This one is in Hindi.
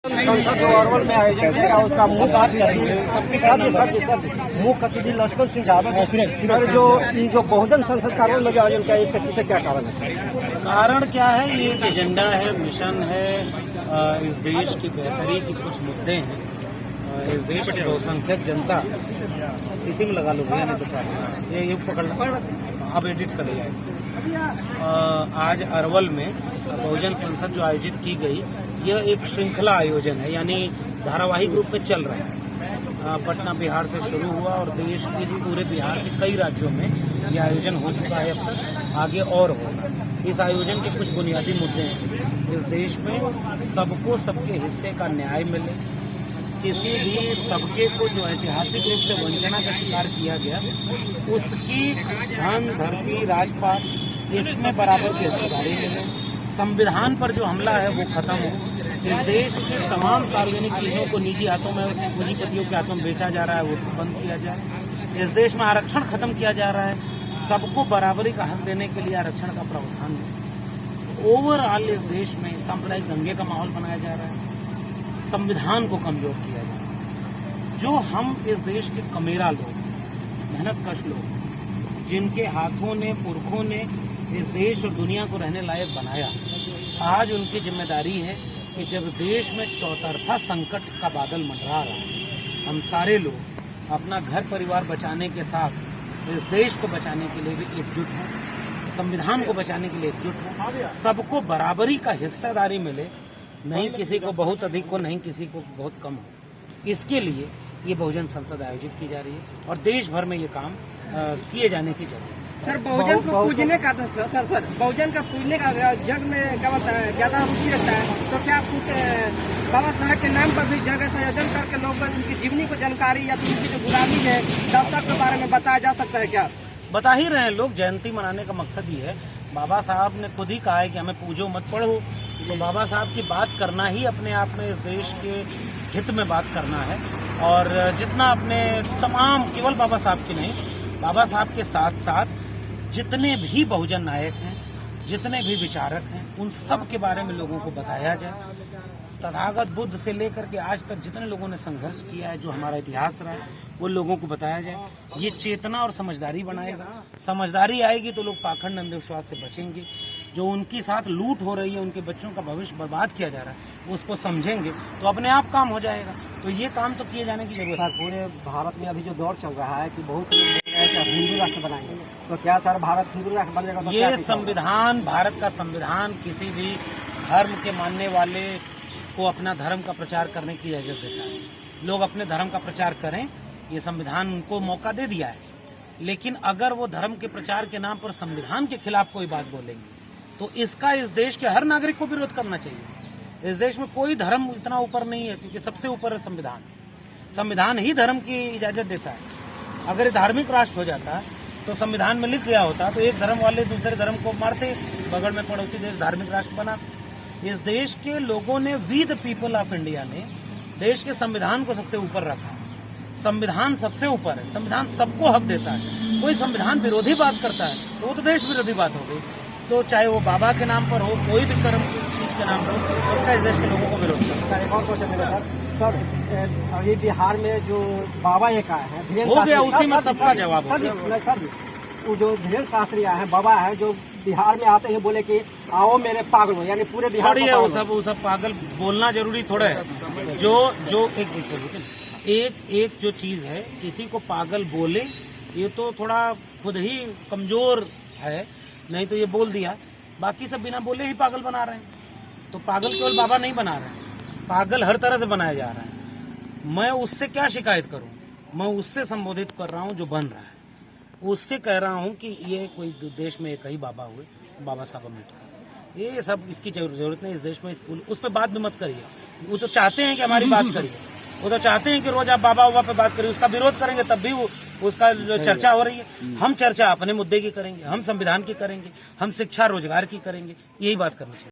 संसद जो अरवल में आयोजन किया उसका मुख्य आज करेंगे सबके साथ मुख्य अतिथि लक्ष्मण सिंह यादव सर जो बहुजन संसद का अरवल में जो आयोजन किया इसके पीछे क्या कारण है? कारण क्या है? ये एक एजेंडा है, मिशन है, इस देश की बेहतरी के कुछ मुद्दे हैं। इस देश की बहुसंख्यक जनता किसी में लगा लो भैया, नहीं तो सारे ये पकड़ना अब एडिट कर लिया। आज अरवल में बहुजन संसद जो आयोजित की गई, यह एक श्रृंखला आयोजन है, यानी धारावाहिक रूप में चल रहा है। पटना बिहार से शुरू हुआ और देश के पूरे बिहार के कई राज्यों में यह आयोजन हो चुका है, आगे और होगा। इस आयोजन के कुछ बुनियादी मुद्दे हैं। इस देश में सबको सबके हिस्से का न्याय मिले, किसी भी तबके को जो ऐतिहासिक रूप से वंचना का शिकार किया गया उसकी धन धरती राजपाट इसमें बराबर की हिस्सेदारी मिले, संविधान पर जो हमला है वो खत्म हो, इस देश की तमाम सार्वजनिक चीजों को निजी हाथों में, पूंजीपतियों के हाथों में बेचा जा रहा है वो सब बंद किया जाए, इस देश में आरक्षण खत्म किया जा रहा है, सबको बराबरी का हक देने के लिए आरक्षण का प्रावधान है। ओवरऑल इस देश में सांप्रदायिक दंगे का माहौल बनाया जा रहा है, संविधान को कमजोर किया जा रहा है। जो हम इस देश के कमेरा लोग, मेहनतकश लोग, जिनके हाथों ने, पुरखों ने इस देश और दुनिया को रहने लायक बनाया, आज उनकी जिम्मेदारी है कि जब देश में चौतरफा संकट का बादल मंडरा रहा है, हम सारे लोग अपना घर परिवार बचाने के साथ इस देश को बचाने के लिए भी एकजुट हैं, संविधान को बचाने के लिए एकजुट हैं, सबको बराबरी का हिस्सेदारी मिले, नहीं किसी को बहुत अधिक हो, नहीं किसी को बहुत कम हो। इसके लिए ये बहुजन संसद आयोजित की जा रही है और देश भर में ये काम किए जाने की जरूरत है। सर बहुजन को पूजने का सर बहुजन का पूजने का जग में क्या बोलता है ज्यादा रुचि रखता है, तो क्या बाबा साहब के नाम पर भी जगह से आयोजन करके लोग उनकी जीवनी को जानकारी या फिर उनकी जो गुलामी है दस्तक के बारे में बताया जा सकता है? क्या बता ही रहे हैं लोग, जयंती मनाने का मकसद ही है। बाबा साहब ने खुद ही कहा है कि हमें पूजो मत पढ़ो, तो बाबा साहब की बात करना ही अपने आप में इस देश के हित में बात करना है। और जितना अपने तमाम, केवल बाबा साहब की नहीं, बाबा साहब के साथ साथ जितने भी बहुजन नायक हैं, जितने भी विचारक हैं, उन सब के बारे में लोगों को बताया जाए। तथागत बुद्ध से लेकर के आज तक जितने लोगों ने संघर्ष किया है, जो हमारा इतिहास रहा है, वो लोगों को बताया जाए। ये चेतना और समझदारी बनाएगा। समझदारी आएगी तो लोग पाखंड अंधविश्वास से बचेंगे। जो उनके साथ लूट हो रही है, उनके बच्चों का भविष्य बर्बाद किया जा रहा है, उसको समझेंगे तो अपने आप काम हो जाएगा। तो ये काम तो किए जाने की जरूरत है। पूरे भारत में अभी जो दौर चल रहा है कि बहुत से लोग बोल रहे हैं कि हिंदू राष्ट्र बनाएंगे, तो क्या सर भारत हिंदू राष्ट्र बन जाएगा? ये संविधान, भारत का संविधान किसी भी धर्म के मानने वाले को अपना धर्म का प्रचार करने की इजाजत देता है। लोग अपने धर्म का प्रचार करें, ये संविधान उनको मौका दे दिया है। लेकिन अगर वो धर्म के प्रचार के नाम पर संविधान के खिलाफ कोई बात बोलेंगे तो इसका इस देश के हर नागरिक को विरोध करना चाहिए। इस देश में कोई धर्म इतना ऊपर नहीं है, क्योंकि सबसे ऊपर है संविधान। संविधान ही धर्म की इजाजत देता है। अगर धार्मिक राष्ट्र हो जाता तो संविधान में लिख गया होता तो एक धर्म वाले दूसरे धर्म को मारते, बगल में पड़ोसी देश धार्मिक राष्ट्र बना। इस देश के लोगों ने, we the people of India ने देश के संविधान को सबसे ऊपर रखा। संविधान सबसे ऊपर है, संविधान सबको हक देता है। कोई संविधान विरोधी बात करता है तो वो तो देश विरोधी बात हो गई। तो चाहे वो बाबा के नाम पर हो, कोई भी कर्म की चीज के नाम पर हो, उसका इस देश के लोगों को विरोध करता है। सर एक और क्वेश्चन मेरा सर, अभी बिहार में जो बाबा एक आए हैं, हो गया, उसी में सबका जवाब है। सर वो जो धीरेन्द्र शास्त्री आए हैं, बाबा है, जो बिहार में आते हैं बोले कि आओ मेरे पागल हो, यानी पूरे बिहार है वो सब पागल बोलना जरूरी थोड़ा है। जो एक जो चीज है, किसी को पागल बोले, ये तो थोड़ा खुद ही कमजोर है, नहीं तो ये बोल दिया। बाकी सब बिना बोले ही पागल बना रहे हैं। तो पागल केवल बाबा नहीं बना रहे हैं, पागल हर तरह से बनाया जा रहा है। मैं उससे क्या शिकायत करूं? मैं उससे संबोधित कर रहा हूं जो बन रहा है। उससे कह रहा हूं कि ये कोई देश में एक ही बाबा हुए, बाबा साहब अम्बेडकर। ये सब इसकी जरूरत नहीं इस देश में। स्कूल उस पर बात भी मत करिए। वो तो चाहते हैं कि हमारी बात करिए, वो तो चाहते हैं कि रोज आप बाबा पे बात करिए, उसका विरोध करेंगे तब भी उसका जो चर्चा हो रही है। हम चर्चा अपने मुद्दे की करेंगे, हम संविधान की करेंगे, हम शिक्षा रोजगार की करेंगे, यही बात करनी चाहिए।